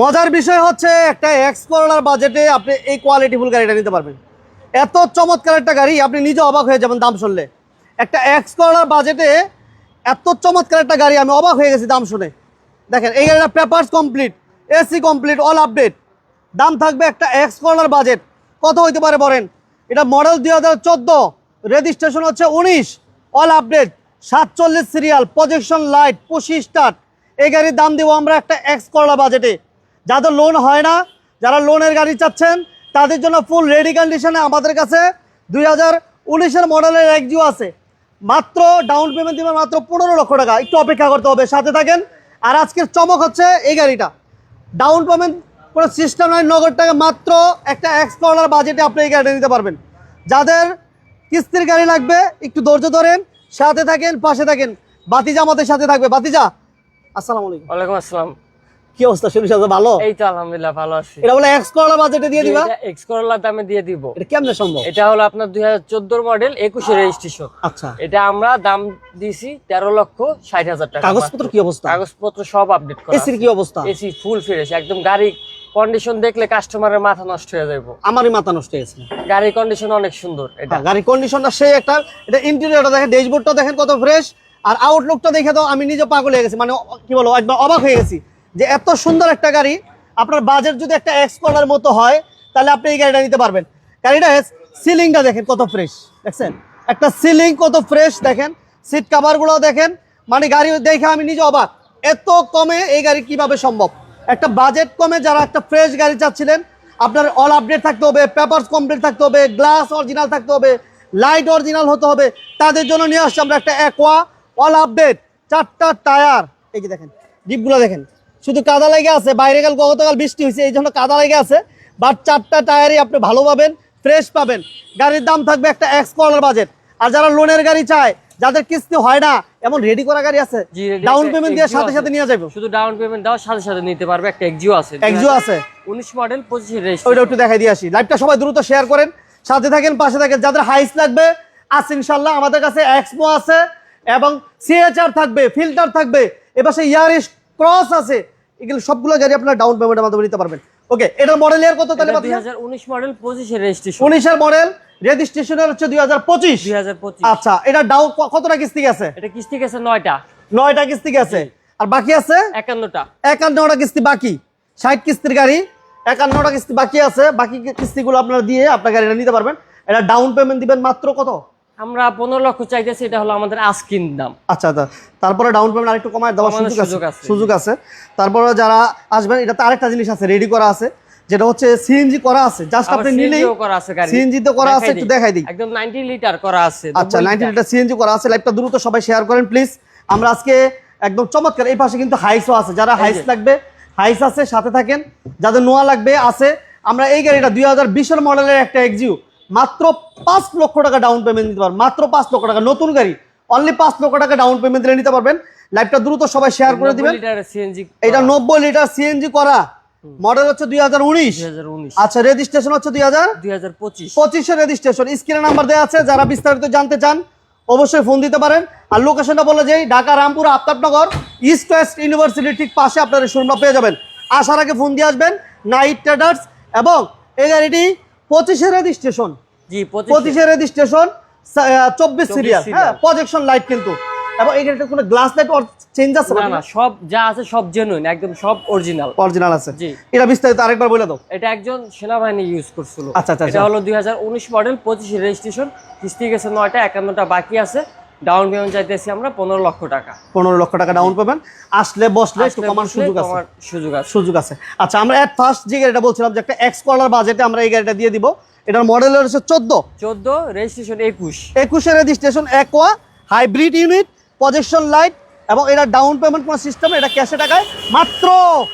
মজার বিষয় হচ্ছে একটা এক্সপ্লোরার বাজেটে আপনি এই কোয়ালিটিফুল গাড়িটা নিতে পারবেন। এত চমৎকার একটা গাড়ি, আপনি নিজে অবাক হয়ে যাবেন দাম শুনলে। একটা এক্সপ্লোরার বাজেটে এত চমৎকার একটা গাড়ি, আমি অবাক হয়ে গেছি দাম শুনে। দেখেন এই গাড়িটা papers complete, AC complete, all update. দাম থাকবে একটা এক্সপ্লোরার বাজেট কত হইতে পারে বলেন? এটা মডেল 2014, রেজিস্ট্রেশন হচ্ছে 19, all update, 47 serial, projection light, পুশি স্টার্ট। এই গাড়ির দাম দিব আমরা একটা এক্সপ্লোরার বাজেটে। যাদের লোন হয় না, যারা লোনের গাড়ি চাচ্ছেন, তাদের জন্য ফুল রেডি কন্ডিশনে আমাদের কাছে 2019-এর মডেলের এক্সিও আছে। মাত্র ডাউন পেমেন্ট দিবেন মাত্র 15 লক্ষ টাকা। একটু অপেক্ষা করতে হবে, সাথে থাকেন। আর আজকের চমক হচ্ছে এই গাড়িটা ডাউন পেমেন্ট কোনো সিস্টেম নাই, নগদ টাকা, মাত্র একটা এক্সপ্লোরার বাজেটে আপনি এই গাড়িটা নিতে পারবেন। যাদের কিস্তির গাড়ি লাগবে একটু ধৈর্য ধরেন, সাথে থাকেন, পাশে থাকেন। বাতিজা আমাদের সাথে থাকবে। বাতিজা, আসসালামু আলাইকুম। ওয়ালাইকুম আসসালাম। কি অবস্থা? শরীর স্বাস্থ্য ভালো? এই তো আলহামদুলিল্লাহ ভালো আছি। এটা বলে এক্সপ্লোরার বাজেটে দিয়ে দিবা? এটা এক্সকোরোলার দামে দিয়ে দিব। এটা কেমনে সম্ভব? এটা হলো আপনার 2014 মডেল, 21 রেজিস্ট্রেশন। আচ্ছা, এটা আমরা দাম দিয়েছি 13,60,000 টাকা। কাগজপত্র কি অবস্থা? কাগজপত্র সব আপডেট করা। এসির কি অবস্থা? এসি ফুল ফ্রেশ একদম। গাড়ি কন্ডিশন দেখলে কাস্টমারের মাথা নষ্ট হয়ে যাবে। আমারই মাথা নষ্ট হয়েছে। গাড়ির কন্ডিশন অনেক সুন্দর। এটা গাড়ির কন্ডিশনটা সেই একটা। এটা ইন্টেরিয়রটা দেখেন, ড্যাশবোর্ডটা দেখেন কত ফ্রেশ। আর আউটলুকটা দেখে তো আমি নিজে পাগল হয়ে গেছি, মানে কি বলবো, একবার অবাক হয়ে গেছি যে এত সুন্দর একটা গাড়ি। আপনার বাজেট যদি একটা এক্সপ্লোরার মতো হয়, তাহলে আপনি এই গাড়িটা নিতে পারবেন। গাড়িটা সিলিংটা দেখেন কত ফ্রেশ, দেখছেন? একটা সিলিং কত ফ্রেশ দেখেন, সিট কাভারগুলো দেখেন। মানে গাড়ি দেখে আমি নিজে অবাক, এত কমে এই গাড়ি কিভাবে সম্ভব। একটা বাজেট কমে যারা একটা ফ্রেশ গাড়ি চাচ্ছিলেন, আপনার অল আপডেট থাকতে হবে, পেপারস কমপ্লিট থাকতে হবে, গ্লাস অরিজিনাল থাকতে হবে, লাইট অরিজিনাল হতে হবে, তাদের জন্য নিয়ে আসছি আমরা একটা অ্যাকোয়া অল আপডেট। 4টা টায়ার, এই যে দেখেন ডিপগুলো দেখেন, শুধু কাদা লেগে আছে। বাইরে গতকাল বৃষ্টি হয়েছে, এই জন্য কাদা লেগে আছে। বাট 4টা টায়ারই আপনি ভালো পাবেন, ফ্রেশ পাবেন। গাড়ির দাম থাকবে একটা এক্সপ্লোরার বাজেট। আর যারা লোনের গাড়ি চায়, যাদের কিস্তি হয় না, এমন রেডি করা গাড়ি আছে, ডাউন পেমেন্ট দিয়ে সাথে সাথে নিয়ে যাবে। শুধু ডাউন পেমেন্ট দাও, সাথে সাথে নিতে পারবে। একটা এক্সিও আছে, 19 মডেল, 25 রেজিস্ট্রেশন। ওইটা একটু দেখাই দিয়ে আসি। লাইভটা সবাই দ্রুত শেয়ার করেন, সাথে থাকেন, পাশে থাকেন। যাদের হাইস লাগবে আছে ইনশাল্লাহ আমাদের কাছে এক্সপো আছে, এবং সিএচআর থাকবে, ফিল্টার থাকবে, এপাশে ইয়ারিশ ক্রস আছে। এগুলো সবগুলো গাড়ি আপনারা ডাউন পেমেন্টের মাধ্যমে নিতে পারবেন। ওকে, এটার মডেল ইয়ার কত তাহলে? 2019 মডেল, 25 রেজিস্ট্রেশন। 19-এর মডেল, রেজিস্ট্রেশনের হচ্ছে 2025। আচ্ছা, এটা ডাউন কতটা কিস্তি গেছে? এটা কিস্তি গেছে 9টা। 9টা কিস্তি গেছে, আর বাকি আছে 51টা। 51টা কিস্তি বাকি। 60 কিস্তির গাড়ি, 51টা কিস্তি বাকি আছে। বাকি কিস্তিগুলো আপনারা দিয়ে আপনার গাড়িটা নিতে পারবেন। এটা ডাউন পেমেন্ট দিবেন মাত্র কত? আমরা 15 লক্ষ চাইতেছি, এটা হলো আমাদের আস্কিং দাম। আচ্ছা আচ্ছা, তারপরে ডাউন পেমেন্ট আরেকটু কমায় দেওয়ার সুযোগ আছে। তারপরে যারা আসবেন, এটাতে আরেকটা জিনিস আছে রেডি করা আছে, যেটা হচ্ছে সিএনজি করা আছে। জাস্ট আপনি নিলেই করা আছে গাড়ি, সিএনজি তো করা আছে, একটু দেখাই দিই। একদম 90 লিটার করা আছে। আচ্ছা, 90 লিটার সিএনজি করা আছে। লাইভটা দ্রুত সবাই শেয়ার করেন প্লিজ। আমরা আজকে একদম চমৎকার। এই পাশে কিন্তু হাইসও আছে, যারা হাইস লাগবে হাইস আছে, সাথে থাকেন। যাদের নোয়া লাগবে আছে। আমরা এই গাড়িটা 2020-এর মডেলের একটা এক্সিও, মাত্র 5 লক্ষ টাকা ডাউন পেমেন্ট দিতে পারবেন। মাত্র 5 লক্ষ টাকা, নতুন গাড়ি, অনলি 5 লক্ষ টাকা ডাউন পেমেন্ট দিলে নিতে পারবেন। লাইভটা দ্রুত সবাই শেয়ার করে দিবেন। এটা 90 লিটার সিএনজি করা, মডেল হচ্ছে 2019। আচ্ছা, রেজিস্ট্রেশন হচ্ছে 2025-এর রেজিস্ট্রেশন। স্ক্রিনে নাম্বার দেওয়া আছে, যারা বিস্তারিত জানতে চান অবশ্যই ফোন দিতে পারেন। আর লোকেশনটা বলে যাই, ঢাকা রামপুর আফতাবনগর ইস্ট ওয়েস্ট ইউনিভার্সিটির ঠিক পাশে আপনারা শোরুমটা পেয়ে যাবেন। আসার আগে ফোন দিয়ে আসবেন। Night traders. এবং এই গাড়িটি 25-এর রেজিস্ট্রেশন, 25-এর রেজিস্ট্রেশন, 24 সিরিয়াল। হ্যাঁ, প্রজেকশন লাইট কিন্তু। এবং এই গাড়িটার কোনো গ্লাস লাইট চেঞ্জ আছে না? সব যা আছে সব জেনুইন, একদম সব অরিজিনাল আছে। এটা বিস্তারিত আরেকবার বলে দাও। এটা একজন সেনাবাহিনী ইউজ করছিল। আচ্ছা আচ্ছা, এটা হলো 2019 মডেল, 25 রেজিস্ট্রেশন। কিস্তি গেছে 9টা, 51টা বাকি আছে। ডাউন পেমেন্ট চাইতেছি আমরা 15 লক্ষ টাকা। 15 লক্ষ টাকা ডাউন পেমেন্ট। আসলে বসলে একটু কমার সুযোগ আছে। আচ্ছা, আমরা এট ফার্স্ট যে গাড়িটা বলছিলাম যে একটা এক্সপ্লোরার বাজেটে আমরা এই গাড়িটা দিয়ে দিব। এটার মডেল হচ্ছে 14, রেজিস্ট্রেশন 21-এর registration, aqua hybrid unit, projection light. এবং এটা ডাউন পেমেন্ট কোন সিস্টেম, এটা ক্যাশে টাকায় মাত্র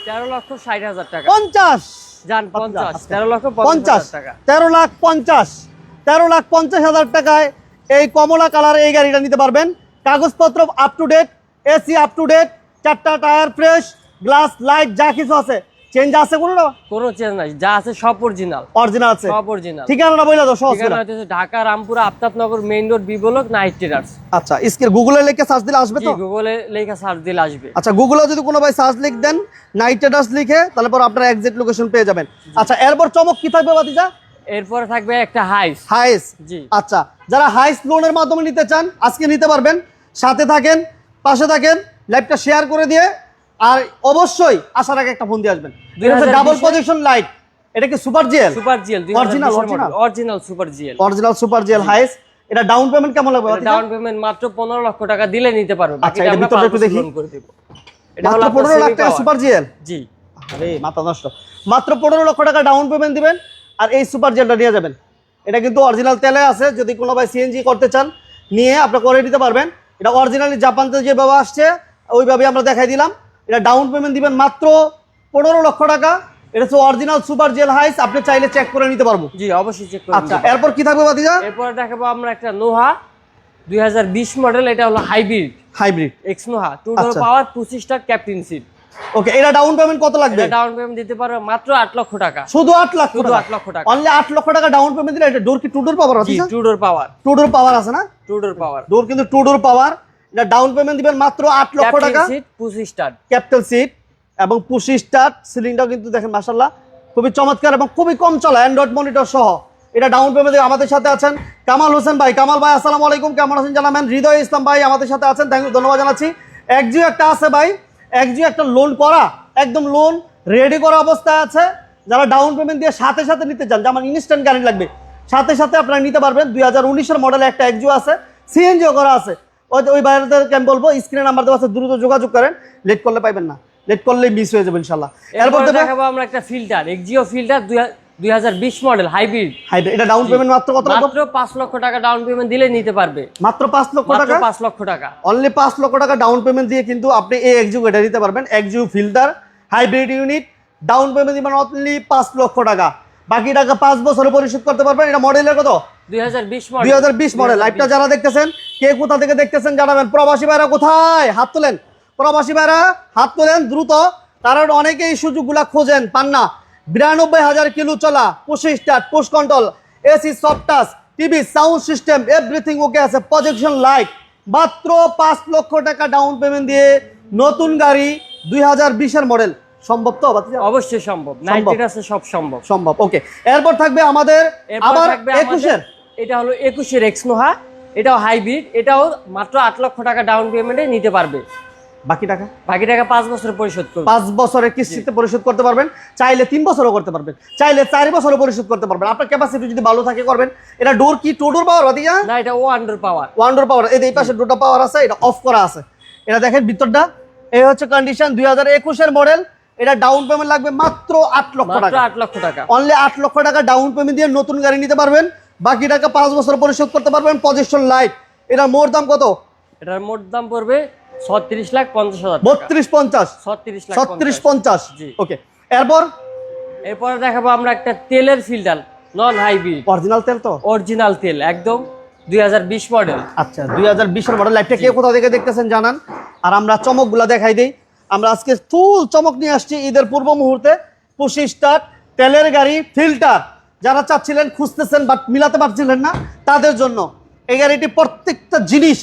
13,60,000 টাকা। 50 জান 50, 13,50,000 টাকা। 13,50,000 টাকায় এই কমলা কালার এই গাড়িটা নিতে পারবেন। কাগজপত্র up to date, AC up to date, 4টা টায়ার ফ্রেশ, গ্লাস লাইট যা কিছু আছে চেঞ্জ আছে কোনো? কোনো চেঞ্জ নাই, যা আছে সব অরিজিনাল। অরিজিনাল আছে, সব অরিজিনাল। ঠিকানাটা বলে দাও সহজ করে। ঠিকানা হচ্ছে Dhaka Rampura Aftabnagar main road B block night traders. আচ্ছা, স্ক্রিন গুগলে লিখে সার্চ দিলে আসবে তো? গুগলে লেখা সার্চ দিলে আসবে। আচ্ছা, গুগলে যদি কোনো ভাই সার্চ লিখ দেন নাইট ট্রেডার্স লিখে, তাহলে পর আপনারা এক্সাক্ট লোকেশন পেয়ে যাবেন। আচ্ছা, এরপর চমক কি থাকবে ভাতিজা? এরপরে থাকবে একটা হাইস। হাইস, জি। আচ্ছা, যারা হাইস লোনের মাধ্যমে নিতে চান আজকে নিতে পারবেন। সাথে থাকেন, পাশে থাকেন, লাইভটা শেয়ার করে দিয়ে, আর অবশ্যই আসার আগে একটা ফোন দিয়ে আসবেন। এটা হচ্ছে ডাবল পজিশন লাইট। এটা কি super GL? Super GL original original super GL. Original super GL হাইস। এটা ডাউন পেমেন্ট কেমন লাগবে ভাতিজা? ডাউন পেমেন্ট মাত্র 15 লক্ষ টাকা দিলে নিতে পারবে। আচ্ছা, এটা ভিতরটা একটু দেখি। এটা মাত্র 15 লাখ টাকা সুপার জিএল? জি। আরে মাথা নষ্ট। মাত্র 15 লক্ষ টাকা ডাউন পেমেন্ট দিবেন আর এই সুপার জেলটা নিয়ে যাবেন। এটা কিন্তু অরিজিনাল তেলে আছে, যদি কোনো ভাই সিএনজি করতে চান নিয়ে আপনি করে নিতে পারবেন। এটা অরিজিনালি জাপান থেকে যেভাবে আসছে ওইভাবে আমরা দেখাই দিলাম। এটা ডাউন পেমেন্ট দিবেন মাত্র 15 লক্ষ টাকা। এটা হচ্ছে অরিজিনাল সুপার জেল হাইস, আপনি চাইলে চেক করে নিতে পারবো। জি, অবশ্যই চেক করে। আচ্ছা, এরপর কি থাকবে ভাতিজা? এরপর দেখাবো আমরা একটা নোহা 2020 মডেল। এটা হলো হাইব্রিড এক্স নোহা, টু ডোর পাওয়ার, 25 স্টার ক্যাপ্টেন সিট। ওকে, এটা ডাউন পেমেন্ট কত লাগবে? এটা ডাউন পেমেন্ট দিতে পারবে মাত্র 8 লক্ষ টাকা। শুধু 8 লাখ? শুধু 8 লক্ষ টাকা। অনলি 8 লক্ষ টাকা ডাউন পেমেন্ট দিলে এটা ডোর কি টু ডোর পাওয়ার? জি, টু ডোর পাওয়ার। টু ডোর পাওয়ার আছে না? টু ডোর পাওয়ার। ডোর কিন্তু টু ডোর পাওয়ার। এটা ডাউন পেমেন্ট দিবেন মাত্র 8 লক্ষ টাকা। সিট 25 স্টার ক্যাপিটাল সিট এবং 25 স্টার সিলিংটাও কিন্তু দেখেন মাশাআল্লাহ খুবই চমৎকার এবং খুবই কম চলা, অ্যান্ড্রয়েড মনিটর সহ। এটা ডাউন পেমেন্ট দিয়ে আমাদের সাথে আছেন কামাল হোসেন ভাই। কামাল ভাই আসসালামু আলাইকুম, কেমন আছেন জানাবেন। হৃদয় ইসলাম ভাই আমাদের সাথে আছেন, ধন্যবাদ জানাচ্ছি। একজিও একটা আছে ভাই, একজিও একটা লোন করা, একদম লোন রেডি করা অবস্থায় আছে। যারা ডাউন পেমেন্ট দিয়ে সাথে সাথে নিতে চান, যেমন ইনস্ট্যান্ট গ্যারেন্টি লাগবে, সাথে সাথে আপনারা নিতে পারবেন। 2019-এর মডেলে একটা একজিও আছে, সিএনজিও করা আছে। ওই বাইরেদেরকে আমি বলবো স্ক্রিনে নাম্বার দেওয়া আছে, দ্রুত যোগাযোগ করেন, লেট করলে পাইবেন না, লেট করলে মিস হয়ে যাবে ইনশাআল্লাহ। এরপর দেখাবো আমরা একটা filter, Axio filter 2020 model hybrid. এটা ডাউন পেমেন্ট মাত্র কত? মাত্র 5 লক্ষ টাকা ডাউন পেমেন্ট দিলে নিতে পারবে। মাত্র 5 লক্ষ টাকা? 5 লক্ষ টাকা, অনলি 5 লক্ষ টাকা ডাউন পেমেন্ট দিয়ে কিন্তু আপনি এই এক্সিও এটা নিতে পারবেন। Axio filter hybrid unit, down payment দিবেন অনলি 5 লক্ষ টাকা, বাকি টাকা 5 বছরে পরিশোধ করতে পারবেন। এটা মডেলের কত? 2020 মডেল। লাইভটা যারা দেখতেছেন, কে কোথা থেকে দেখতেছেন জানাবেন। প্রবাসী ভাইরা কোথায়? হাত তোলেন। প্রবাসী ভাইরা হাত তোলেন দ্রুত, কারণ অনেকেই সুযোগগুলা খোঁজেন, পান না। 92,000 কিলো চলা, 25 star, push control, AC, soft touch, TV, sound system, everything okay আছে, প্রজেকশন লাইট। মাত্র 5 লক্ষ টাকা ডাউন পেমেন্ট দিয়ে নতুন গাড়ি 2020-এর মডেল। সম্ভব তো? অবশ্যই সম্ভব, 90 আছে, সব সম্ভব। সম্ভব। ওকে, এরপর থাকবে আমাদের আবার 21-এর। এটা হলো 21-এর এক্স নোহা, এটাও হাইব্রিড, এটাও মাত্র 8 লক্ষ টাকা ডাউন পেমেন্টে নিতে পারবে। বাকি টাকা 5 বছরে পরিশোধ করবে। 5 বছরের কিস্তিতে পরিশোধ করতে পারবেন, চাইলে 3 বছরও করতে পারবেন, চাইলে 4 বছরও পরিশোধ করতে পারবেন। আপনার ক্যাপাসিটি যদি ভালো থাকে করবেন। এটা ডোর কি টু ডোর পাওয়ার? না, এটা ওয়ান ডোর পাওয়ার। ওয়ান ডোর পাওয়ার। এই পাশে ডোরটা পাওয়ার আছে, এটা অফ করা আছে। এটা দেখেন ভিতরটা, এই হচ্ছে কন্ডিশন। 2021-এর মডেল। এটা ডাউন পেমেন্ট লাগবে মাত্র 8 লক্ষ টাকা। 8 লক্ষ টাকা, অনলি 8 লক্ষ টাকা ডাউন পেমেন্ট দিয়ে নতুন গাড়ি নিতে পারবেন, বাকি টাকা 5 বছর পরিশোধ করতে পারবেন। Projection light. এটা মোট দাম কত? এটার মোট দাম পড়বে 36,50,000। 32-50? 36-50। ওকে, এরপর দেখাবো আমরা একটা তেলের ফিল্টার, নন হাইব্রিড, অরিজিনাল তেল তো? অরিজিনাল তেল একদম, 2020 মডেল। আচ্ছা, 2020-এর মডেল। লাইভটা কে কোথা থেকে দেখতেছেন জানান, আর আমরা চমকগুলা দেখাই দিই। আমরা আজকে ফুল চমক নিয়ে আসছি ঈদের পূর্ব মুহূর্তে। 25 স্টার তেলের গাড়ি ফিল্টার, যারা চাচ্ছিলেন, খুঁজতেছেন বাট মিলাতে পারছিলেন না, তাদের জন্য এই গাড়িটি প্রত্যেকটা জিনিস,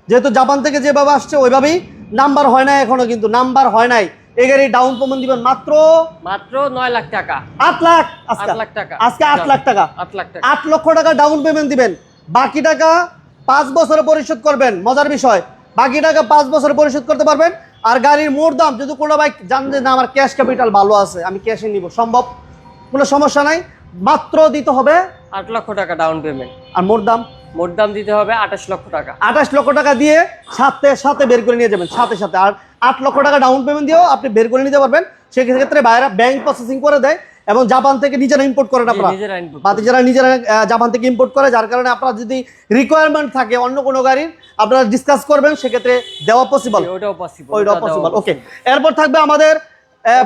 যেহেতু জাপান থেকে যেভাবে আসছে ওইভাবেই, নাম্বার হয় নাই এখনো, কিন্তু নাম্বার হয় নাই। এই গাড়ি ডাউন পেমেন্ট দিবেন মাত্র 9 লাখ টাকা। 8 লাখ? 8 লাখ টাকা আজকে 8 লাখ টাকা। 8 লক্ষ টাকা ডাউন পেমেন্ট দিবেন, বাকি টাকা 5 বছরে পরিশোধ করবেন। মজার বিষয়, বাকি টাকা 5 বছরে পরিশোধ করতে পারবেন। আর গাড়ির মোট দাম, যদি কোনো ভাই জানবে না আমার ক্যাশ ক্যাপিটাল ভালো আছে, আমি ক্যাশে নিব, সম্ভব, কোনো সমস্যা নাই। মাত্র দিতে হবে 8 লক্ষ টাকা ডাউন পেমেন্ট, আর মোট দাম দিতে হবে 28 লক্ষ টাকা। 28 লক্ষ টাকা দিয়ে সাথে সাথে বের করে নিয়ে যাবেন, সাথে সাথে। আর 8 লক্ষ টাকা ডাউন পেমেন্ট দিয়েও আপনি বের করে নিতে পারবেন। সেক্ষেত্রে বাইরে ব্যাংক প্রসেসিং করে দেয় এবং জাপান থেকে নিজেরা ইম্পোর্ট করেন আপনারা, বা নিজেরা জাপান থেকে ইম্পোর্ট করে। যার কারণে আপনার যদি রিকোয়ারমেন্ট থাকে অন্য কোনো গাড়ির, আপনারা ডিসকাস করবেন, সেক্ষেত্রে দেওয়া পসিবল। ওইটাও পসিবল। ওকে, এরপর থাকবে আমাদের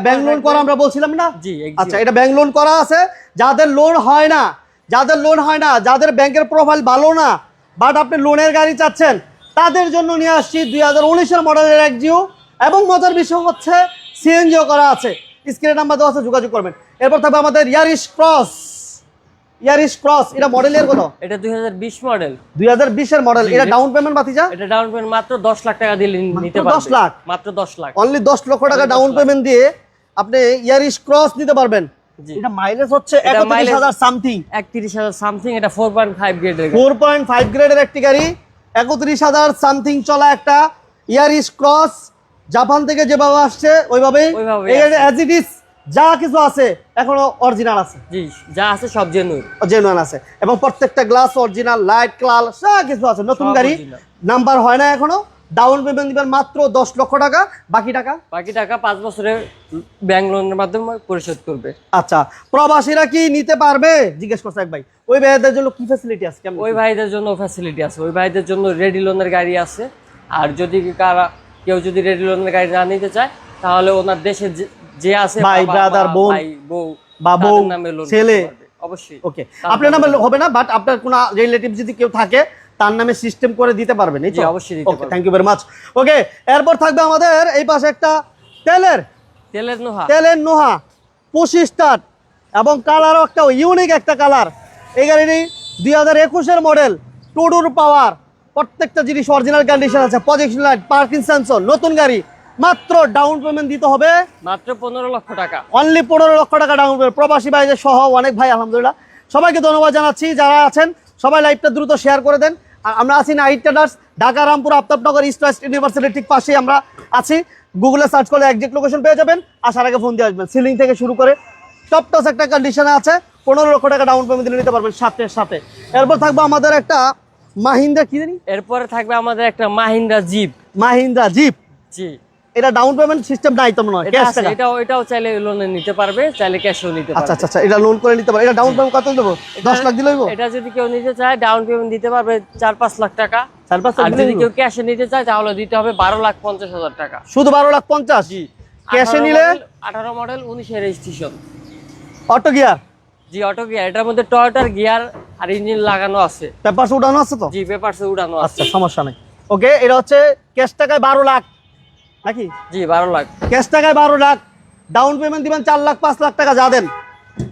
ব্যাংক লোন করা, আমরা বলছিলাম না? আচ্ছা, এটা ব্যাংক লোন করা আছে। যাদের লোন হয় না, যাদের ব্যাংকের প্রোফাইল ভালো না, বাট আপনি লোনের গাড়ি চাচ্ছেন, তাদের জন্য নিয়ে আসছি 2019-এর মডেলের এক্সিও। এবং মজার বিষয় হচ্ছে সিএনজিও করা আছে। স্ক্রিনে নাম্বার দেওয়া আছে, যোগাযোগ করবেন। এরপর থাকবে আমাদের ইয়ারিশ ক্রস। এটা মডেল এর কত? এটা 2020 মডেল। 2020 এর মডেল। এটা ডাউন পেমেন্ট বাতিজা? এটা ডাউন পেমেন্ট মাত্র 10 লাখ টাকা দিলে নিতে পারবেন। 10 লাখ? মাত্র 10 লাখ। অনলি 10 লক্ষ টাকা ডাউন পেমেন্ট দিয়ে আপনি ইয়ারিশ ক্রস নিতে পারবেন। এটা মাইলেজ হচ্ছে 31000 সামথিং। 31000 সামথিং। এটা 4.5 গ্রেডের। 4.5 গ্রেডের একটি গাড়ি, 31000 সামথিং চলা একটা ইয়ারিশ ক্রস। জাপান থেকে যেভাবে আসছে ওইভাবেই অ্যাজ ইট ইজ যা কিছু আছে এখনো অরিজিনাল আছে। জি, যা আছে সব জেনুইন আছে এবং প্রত্যেকটা গ্লাস অরিজিনাল, লাইট ক্লাল সব কিছু আছে। নতুন গাড়ি, নাম্বার হয় না এখনো। ডাউন পেমেন্ট দিবেন মাত্র 10 লক্ষ টাকা, বাকি টাকা 5 বছরের ব্যাংক লোনের মাধ্যমে পরিশোধ করবে। আচ্ছা, প্রবাসীরা কি নিতে পারবে জিজ্ঞেস করছে এক ভাই। ওই ভাইদের জন্য কি ফ্যাসিলিটি আছে? ওই ভাইদের জন্য ফ্যাসিলিটি আছে। ওই ভাইদের জন্য রেডি লোনের গাড়ি আছে। আর যদি কেউ যদি রেডি লোনের গাড়ি না নিতে চায়, তাহলে ওনার দেশে যে আছে ভাই, ব্রাদার, বোন, বা বউ, ছেলে, অবশ্যই ওকে আপনার নামে হবে না, বাট আপনার কোনো রিলেটিভ যদি কেউ থাকে তার নামে সিস্টেম করে দিতে পারবেন। এই তো অবশ্যই দিতে পারবেন। Thank you very much. Okay, এরপর থাকবে আমাদের এই পাশে একটা তেলের নোহা 25 স্টার্ট এবং কালারও একটা ইউনিক একটা কালার। এই গাড়িটি 2021 এর মডেল, টুডুর পাওয়ার, প্রত্যেকটা জিনিস অরিজিনাল কন্ডিশন আছে, প্রজেকশন লাইট, পার্কিং সেন্সর, নতুন গাড়ি। মাত্র ডাউন পেমেন্ট দিতে হবে মাত্র 15 লক্ষ টাকা। অনলি 15 লক্ষ টাকা ডাউন পেমেন্ট। প্রবাসী ভাইদের সহ অনেক ভাই আলহামদুলিল্লাহ, সবাইকে ধন্যবাদ জানাচ্ছি। যারা আছেন সবাই লাইভটা দ্রুত শেয়ার করে দেন। আর আমরা আছি night traders, Dhaka Rampur Aftabnagar east West ইউনিভার্সিটির ঠিক পাশেই আমরা আছি। গুগলে সার্চ করলে একজ্যাক্ট লোকেশন পেয়ে যাবেন। আসার আগে ফোন দিয়ে আসবেন। সিলিং থেকে শুরু করে টপ টস একটা কন্ডিশনে আছে। 15 লক্ষ টাকা ডাউন পেমেন্ট দিলে নিতে পারবেন সাথে। এরপর থাকবে আমাদের একটা মাহিন্দ্রা, কি জানি এরপরে থাকবে আমাদের একটা মাহিন্দ্রা জিপ। জি, এটা ডাউন পেমেন্ট সিস্টেম নাই তো মনে হয়, ক্যাশ টাকা? এটাও চাইলে লোনে নিতে পারবে, চাইলে ক্যাশও নিতে পারবে। আচ্ছা, এটা লোন করে নিতে পারবে। এটা ডাউন পেমেন্ট কত দেবো? 10 লাখ দিলে হইব? এটা যদি কেউ নিতে চায় ডাউন পেমেন্ট দিতে পারবে 4-5 লাখ টাকা। 4-5 লাখ। আর যদি কেউ ক্যাশে নিতে চায় তাহলে দিতে হবে 12,50,000 টাকা। শুধু 12,50,000? জি। ক্যাশে নিলে 18 মডেল 19 এর রেজিস্ট্রেশন, অটো গিয়ার। জি, অটো গিয়ার। এটার মধ্যে টয়োটার গিয়ার আর ইঞ্জিন লাগানো আছে। পেপারস উঠানো আছে তো? জি, পেপারস উঠানো আছে। আচ্ছা, সমস্যা নাই। ওকে, এটা হচ্ছে ক্যাশ টাকায় 12 লাখ নাকি? জি, 12 লাখ। ক্যাশ টাকায় 12 লাখ, ডাউন পেমেন্ট দিবেন 4 লাখ 5 লাখ টাকা যা দেন,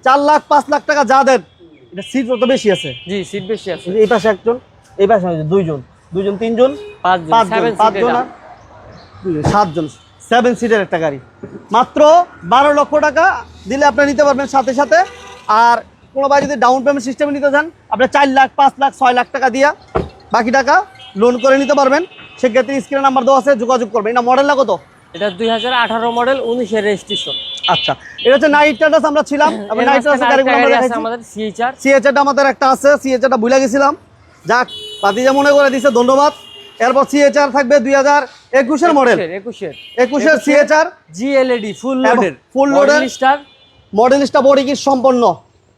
4 লাখ 5 লাখ টাকা যা দেন। এটা সিট কত বেশি আছে? জি, সিট বেশি আছে। এই পাশে একজন, এই পাশে দুইজন, 3জন, 5জন, 7জন, 7 সিটের একটা গাড়ি। মাত্র 12 লক্ষ টাকা দিলে আপনি নিতে পারবেন সাথে। আর কোনো ভাই যদি ডাউন পেমেন্ট সিস্টেমে নিতে চান, আপনি 4 লাখ 5 লাখ 6 লাখ টাকা দিয়া বাকি টাকা লোন করে নিতে পারবেন। সেক্ষেত্রে স্ক্রিনে নাম্বার দেওয়া আছে, যোগাযোগ করবেন। এটা মডেলটা কত? এটা 2018 মডেল 19 এর রেজিস্ট্রেশন। আচ্ছা, এটা হচ্ছে নাইট ট্রেডার্স। আমরা ছিলাম নাইট ট্রেডার্সের গাড়িগুলো আমরা দেখাইছি। আমাদের সিএচআরটা আমাদের একটা আছে, সিএচআরটা ভুলে গেছিলাম। যাক, পাতিজা মনে করে দিয়েছে, ধন্যবাদ। এরপর সিএচআর থাকবে 2021 এর মডেল, 21 এর সিএচআর জিএলইডি ফুল লোডের স্টার মডেলিস্টা বডি কিট সম্পন্ন,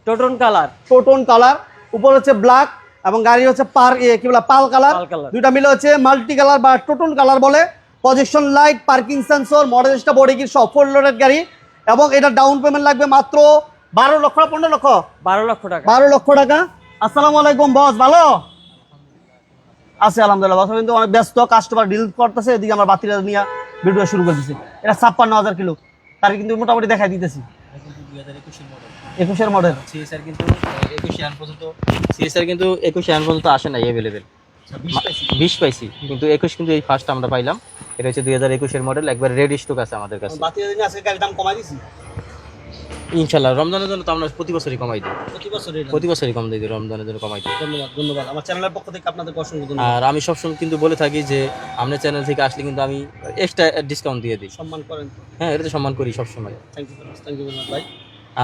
টোটন কালার। উপর হচ্ছে ব্ল্যাক এবং গাড়ি হচ্ছে পাল কালার। দুইটা মিলে হচ্ছে মাল্টি কালার বা টোটন কালার বলে। Projection light, parking sensor, Modellista body kit সব ফুল লোডেড গাড়ি। এবং এটা ডাউন পেমেন্ট লাগবে মাত্র 12 লক্ষ 15 লক্ষ 12 লক্ষ টাকা। 12 লক্ষ টাকা। আসসালামু আলাইকুম বস, ভালো আছে? আলহামদুলিল্লাহ। বস কিন্তু অনেক ব্যস্ত, কাস্টমার ডিল করতেছে, এদিকে আমরা বাতিরা নিয়ে ভিডিও শুরু করে দিচ্ছি। এটা 56,000 কিলো, তার কিন্তু মোটামুটি দেখাই দিতেছি। 21 এর মডেল সিএসআর কিন্তু 21 আন পর্যন্ত আসে নাই अवेलेबल। 20 পাইছি, কিন্তু 21 কিন্তু এই ফার্স্ট আমরা পাইলাম। এটা হচ্ছে 2021 এর মডেল, একবার রেডি স্টক আছে আমাদের কাছে। বাতিরা দিনে আজকে গাড়ির দাম কমাই দিছি ইনশাআল্লাহ। রমজানের জন্য তো আমরা প্রতি বছরই কমাই দিই, প্রতি বছরই কম দিই, রমজানের জন্য কমাই দিই। ধন্যবাদ। আমার চ্যানেলের পক্ষ থেকে আপনাদের অসংখ্য ধন্যবাদ। আর আমি সবসময় কিন্তু বলে থাকি যে আপনার চ্যানেল থেকে আসলে কিন্তু আমি এক্সট্রা ডিসকাউন্ট দিয়ে দিই। সম্মান করেন? হ্যাঁ, এটা তো সম্মান করি সবসময়। থ্যাংক ইউ ভাই।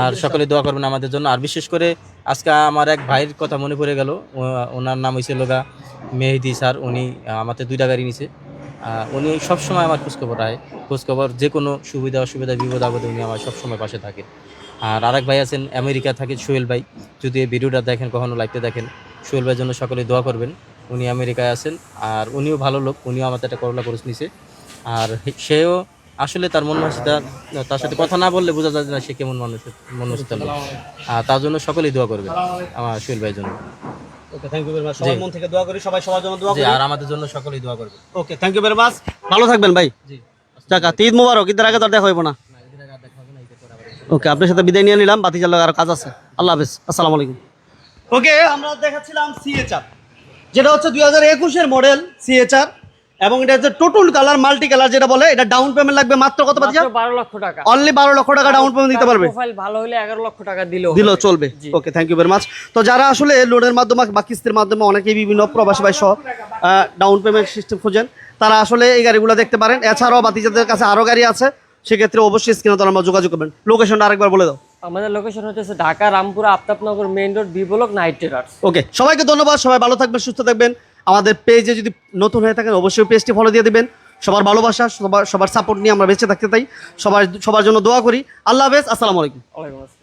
আর সকলে দোয়া করবেন আমাদের জন্য। আর বিশেষ করে আজকে আমার এক ভাইয়ের কথা মনে পড়ে গেল। ওনার নাম হয়েছে মেহেদি স্যার। উনি আমাদের 2টা গাড়ি নিছে। উনি সবসময় আমার খোঁজখবর যে কোনো সুবিধা অসুবিধা বিপদ আপদে উনি আমার সবসময় পাশে থাকে। আর আরেক ভাই আছেন আমেরিকা থাকে, সোহেল ভাই। যদি এই ভিডিওটা দেখেন, কখনো লাইভটা দেখেন, সোহেল ভাইয়ের জন্য সকলে দোয়া করবেন। উনি আমেরিকায় আছেন আর উনিও ভালো লোক। উনিও আমাদের একটা করলা কোর্স নিছে। আর সেও আসলে তার মন মানসিকতা, তার সাথে কথা না বললে বোঝা যায় না সে কেমন মানুষের লোক। তার জন্য সকলেই দোয়া করবেন আমার সোহেল ভাইয়ের জন্য। ওকে, থ্যাংক ইউ ভেরি মাচ। সবাই মন থেকে দোয়া করি, সবাই সবার জন্য দোয়া করি। আর আমাদের জন্য সকলেই দোয়া করবেন। ওকে, থ্যাংক ইউ ভেরি মাচ। ভালো থাকবেন ভাই। জি, টাকা ঈদ মোবারক। ঈদের আগে তো দেখা হইব না। ওকে, আপনার সাথে বিদায় নিয়ে নিলাম, বাতি জ্বালার আরো কাজ আছে। আল্লাহ হাফেজ, আসসালামু আলাইকুম। ওকে, আমরা দেখাচ্ছিলাম সিএচআর, যেটা হচ্ছে 2021-এর মডেল সিএচআর, এবং এটা হচ্ছে টোটাল কালার মাল্টি কালার যেটা বলে। এটা ডাউন পেমেন্ট লাগবে মাত্র কত বাতি? মাত্র 12 লক্ষ টাকা। অনলি 12 লক্ষ টাকা ডাউন পেমেন্ট দিতে পারবে। প্রোফাইল ভালো হলে 11 লক্ষ টাকা দিলেও চলবে। ওকে, থ্যাংক ইউ ভেরি মাচ। তো যারা আসলে লোনের মাধ্যমে বা কিস্তির মাধ্যমে অনেকেই বিভিন্ন প্রবাসী ভাই সহ ডাউন পেমেন্ট সিস্টেম খোঁজেন, তারা আসলে এই গাড়িগুলো দেখতে পারেন। এছাড়াও বাতিজাদের কাছে আরো গাড়ি আছে, সেক্ষেত্রে অবশ্যই স্ক্রিনে তো আমরা যোগাযোগ করবেন। লোকেশনটা আরেকবার বলে দাও। আমাদের লোকেশন হচ্ছে Dhaka Rampura Aftabnagar main road, B block, night terrors. Okay, সবাইকে ধন্যবাদ। সবাই ভালো থাকবেন, সুস্থ থাকবেন। আমাদের পেজে যদি নতুন হয়ে থাকেন অবশ্যই পেজটি ফলো দিয়ে দিবেন। সবার ভালোবাসা, সবার সাপোর্ট নিয়ে আমরা বেঁচে থাকতে চাই। সবার জন্য দোয়া করি। আল্লাহ হাফেজ, আসসালামু আলাইকুম। ওয়ালাইকুম আসসালাম।